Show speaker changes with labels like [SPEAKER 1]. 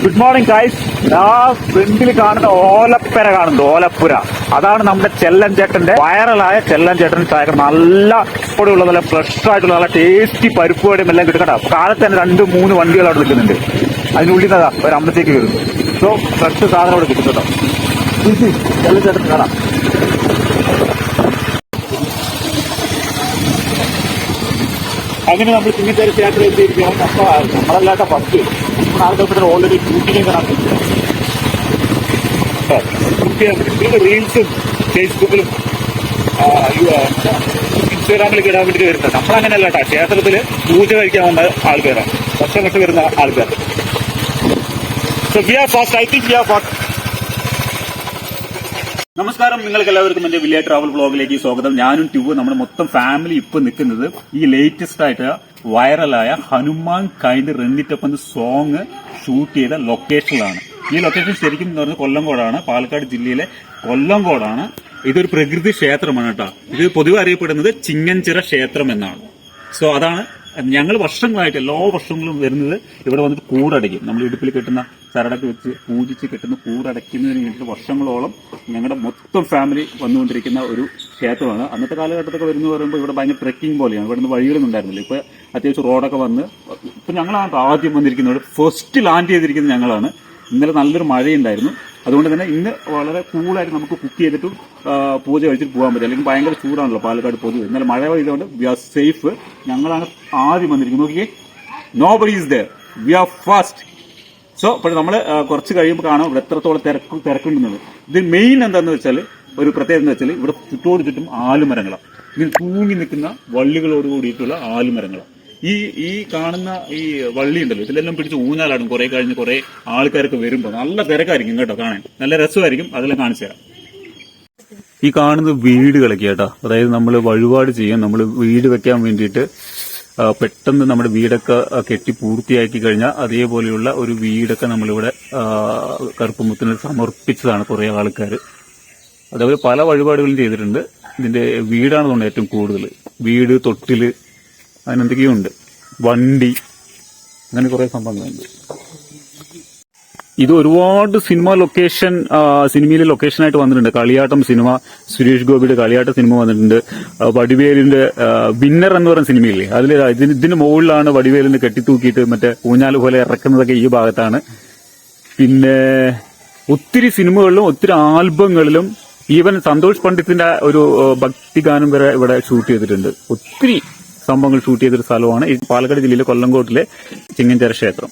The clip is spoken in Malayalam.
[SPEAKER 1] Good morning guys. ആ ഫ്രണ്ടിൽ കാണുന്ന ഓലപ്പുര കാണുന്നു, ഓലപ്പുര. അതാണ് നമ്മുടെ ചെല്ലൻ ചേട്ടന്റെ വൈറലായ ചെല്ലൻ ചേട്ടൻ ചായ. നല്ല പൊടിയുള്ള നല്ല ഫ്രഷ് ആയിട്ടുള്ള നല്ല ടേസ്റ്റി പരിപ്പ് വടയും എല്ലാം കിട്ടും കേട്ടോ. കാലത്ത് തന്നെ 2-3 വണ്ടികൾ അവിടെ നിൽക്കുന്നുണ്ട്. അതിനുള്ളിൽ നിന്നതാ ഒരു അമ്പലത്തേക്ക് വരുന്നു. സോ ഫ്രഷ് സാധനം അവിടെ കിട്ടും കേട്ടോ. ചെല്ലൻ ചേട്ടൻ കാണാം. അങ്ങനെ നമ്മൾ ചിങ്ങത്തേരി തിയേറ്ററിൽ എത്തിയിരിക്കുകയാണ്. നമ്മളല്ലാത്ത ഫസ്റ്റ് ആൾക്കാർ ഓൾറെഡി ഷൂട്ടിങ് റീൽസും ഫേസ്ബുക്കിലും ഇൻസ്റ്റാഗ്രാമിലൊക്കെ ഇടാൻ വേണ്ടി വരുന്നത്. നമ്മളങ്ങനെയല്ല കേട്ടോ. ക്ഷേത്രത്തിൽ പൂജ കഴിക്കാൻ വന്ന ആൾക്കാരാണ്, വർഷം കെട്ട് വരുന്ന ആൾക്കാർ. So we are fast. I think we are fast. നമസ്കാരം, നിങ്ങൾക്ക് എല്ലാവർക്കും എന്റെ വില്ലേജ് ട്രാവൽ വ്ളോഗിലേക്ക് സ്വാഗതം. ഞാനും ട്യൂബ് നമ്മുടെ മൊത്തം ഫാമിലി ഇപ്പൊ നിൽക്കുന്നത് ഈ ലേറ്റസ്റ്റ് ആയിട്ട് വൈറലായ ഹനുമാൻ കൈൻഡ് റണ്ണിറ്റപ്പ് എന്ന സോങ് ഷൂട്ട് ചെയ്ത ലൊക്കേഷനിലാണ്. ഈ ലൊക്കേഷൻ ശരിക്കും എന്ന് പറയുന്നത് കൊല്ലങ്കോടാണ്, പാലക്കാട് ജില്ലയിലെ കൊല്ലങ്കോടാണ്. ഇതൊരു പ്രകൃതി ക്ഷേത്രമാണ് കേട്ടോ. ഇത് പൊതുവെ അറിയപ്പെടുന്നത് ചിങ്ങഞ്ചിറ ക്ഷേത്രം എന്നാണ്. സോ അതാണ് ഞങ്ങൾ വർഷങ്ങളായിട്ട് എല്ലാ വർഷങ്ങളും വരുന്നത്. ഇവിടെ വന്നിട്ട് കൂടടയ്ക്കും. നമ്മൾ ഇടുപ്പിൽ കെട്ടുന്ന ചരടൊക്കെ വെച്ച് പൂജിച്ച് കെട്ടുന്ന കൂടടയ്ക്കുന്നതിന് വേണ്ടിയിട്ട് വർഷങ്ങളോളം ഞങ്ങളുടെ മൊത്തം ഫാമിലി വന്നുകൊണ്ടിരിക്കുന്ന ഒരു ക്ഷേത്രമാണ്. അന്നത്തെ കാലഘട്ടത്തൊക്കെ വരുന്ന പറയുമ്പോൾ ഇവിടെ ഭയങ്കര ട്രെക്കിംഗ് പോലെയാണ്. ഇവിടെ നിന്ന് വഴികളൊന്നും ഉണ്ടായിരുന്നില്ല. ഇപ്പൊ അത്യാവശ്യം റോഡൊക്കെ വന്ന് ഇപ്പൊ ഞങ്ങളാണ് ആദ്യം വന്നിരിക്കുന്നത്. ഫസ്റ്റ് ലാൻഡ് ചെയ്തിരിക്കുന്നത് ഞങ്ങളാണ്. ഇന്നലെ നല്ലൊരു മഴയുണ്ടായിരുന്നു. അതുകൊണ്ട് തന്നെ ഇന്ന് വളരെ കൂളായിട്ട് നമുക്ക് കുക്ക് ചെയ്തിട്ടും പൂജ കഴിച്ചിട്ട് പോകാൻ പറ്റും. അല്ലെങ്കിൽ ഭയങ്കര ചൂടാണല്ലോ പാലക്കാട് പൊതുവെ. ഇന്നലെ മഴ പെയ്തുകൊണ്ട് വി ആർ സേഫ്. ഞങ്ങളാണ് ആദ്യം വന്നിരിക്കുന്നത്. നോക്കിയേ, nobody is there, we are fast. So അപ്പോൾ നമ്മൾ കുറച്ച് കഴിയുമ്പോൾ കാണാം ഇവിടെ എത്രത്തോളം തിരക്കുണ്ടെന്നത്. ഇത് മെയിൻ എന്താണെന്ന് വെച്ചാൽ, ഒരു പ്രത്യേകത എന്ന് വെച്ചാൽ ഇവിടെ ചുറ്റോട് ചുറ്റും ആലുമരങ്ങളാണ്. ഇങ്ങനെ തൂങ്ങി നിൽക്കുന്ന വള്ളികളോട് കൂടിയിട്ടുള്ള ആലുമരങ്ങളാണ്. ഈ കാണുന്ന ഈ വള്ളി ഉണ്ടല്ലോ, ഇതിലെല്ലാം പിടിച്ച് ഊഞ്ഞാലാടും. കുറെ കഴിഞ്ഞ് കുറെ ആൾക്കാരൊക്കെ വരുമ്പോൾ നല്ല തിരക്കായിരിക്കും കേട്ടോ, കാണാൻ നല്ല രസമായിരിക്കും. അതെല്ലാം കാണിച്ചു തരാം. ഈ കാണുന്ന വീടുകളൊക്കെ കേട്ടോ, അതായത് നമ്മൾ വഴിപാട് ചെയ്യാൻ, നമ്മൾ വീട് വെക്കാൻ വേണ്ടിയിട്ട് പെട്ടെന്ന് നമ്മുടെ വീടൊക്കെ കെട്ടി പൂർത്തിയാക്കി കഴിഞ്ഞാൽ അതേപോലെയുള്ള ഒരു വീടൊക്കെ നമ്മളിവിടെ കറുപ്പുമുത്തിന് സമർപ്പിച്ചതാണ് കുറെ ആൾക്കാർ. അതേപോലെ പല വഴിപാടുകളും ചെയ്തിട്ടുണ്ട്. ഇതിന്റെ വീടാണ് തോന്നുന്നത് ഏറ്റവും കൂടുതൽ. വീട്, തൊട്ടില്, അതിനെന്തൊക്കെയോ ഉണ്ട്, വണ്ടി, അങ്ങനെ കുറെ സംഭവങ്ങളുണ്ട്. ഇത് ഒരുപാട് സിനിമയിലെ ലൊക്കേഷനായിട്ട് വന്നിട്ടുണ്ട്. കളിയാട്ടം സിനിമ, സുരേഷ് ഗോപിയുടെ കളിയാട്ട സിനിമ വന്നിട്ടുണ്ട്. വടിവേലിന്റെ വിന്നർ എന്ന് പറയുന്ന സിനിമയില്ലേ, അതിൽ ഇതിന്റെ മുകളിലാണ് വടിവേലിന് കെട്ടിത്തൂക്കിയിട്ട് മറ്റേ ഊഞ്ഞാല് പോലെ ഇറക്കുന്നതൊക്കെ ഈ ഭാഗത്താണ്. പിന്നെ ഒത്തിരി സിനിമകളിലും ഒത്തിരി ആൽബങ്ങളിലും ഈവൻ സന്തോഷ് പണ്ഡിത്തിന്റെ ഒരു ഭക്തിഗാനം വരെ ഇവിടെ ഷൂട്ട് ചെയ്തിട്ടുണ്ട്. ഒത്തിരി സംഭവങ്ങൾ ഷൂട്ട് ചെയ്തൊരു സ്ഥലമാണ് ഈ പാലക്കാട് ജില്ലയിലെ കൊല്ലങ്കോട്ടിലെ ചിങ്ങഞ്ചിറ ക്ഷേത്രം.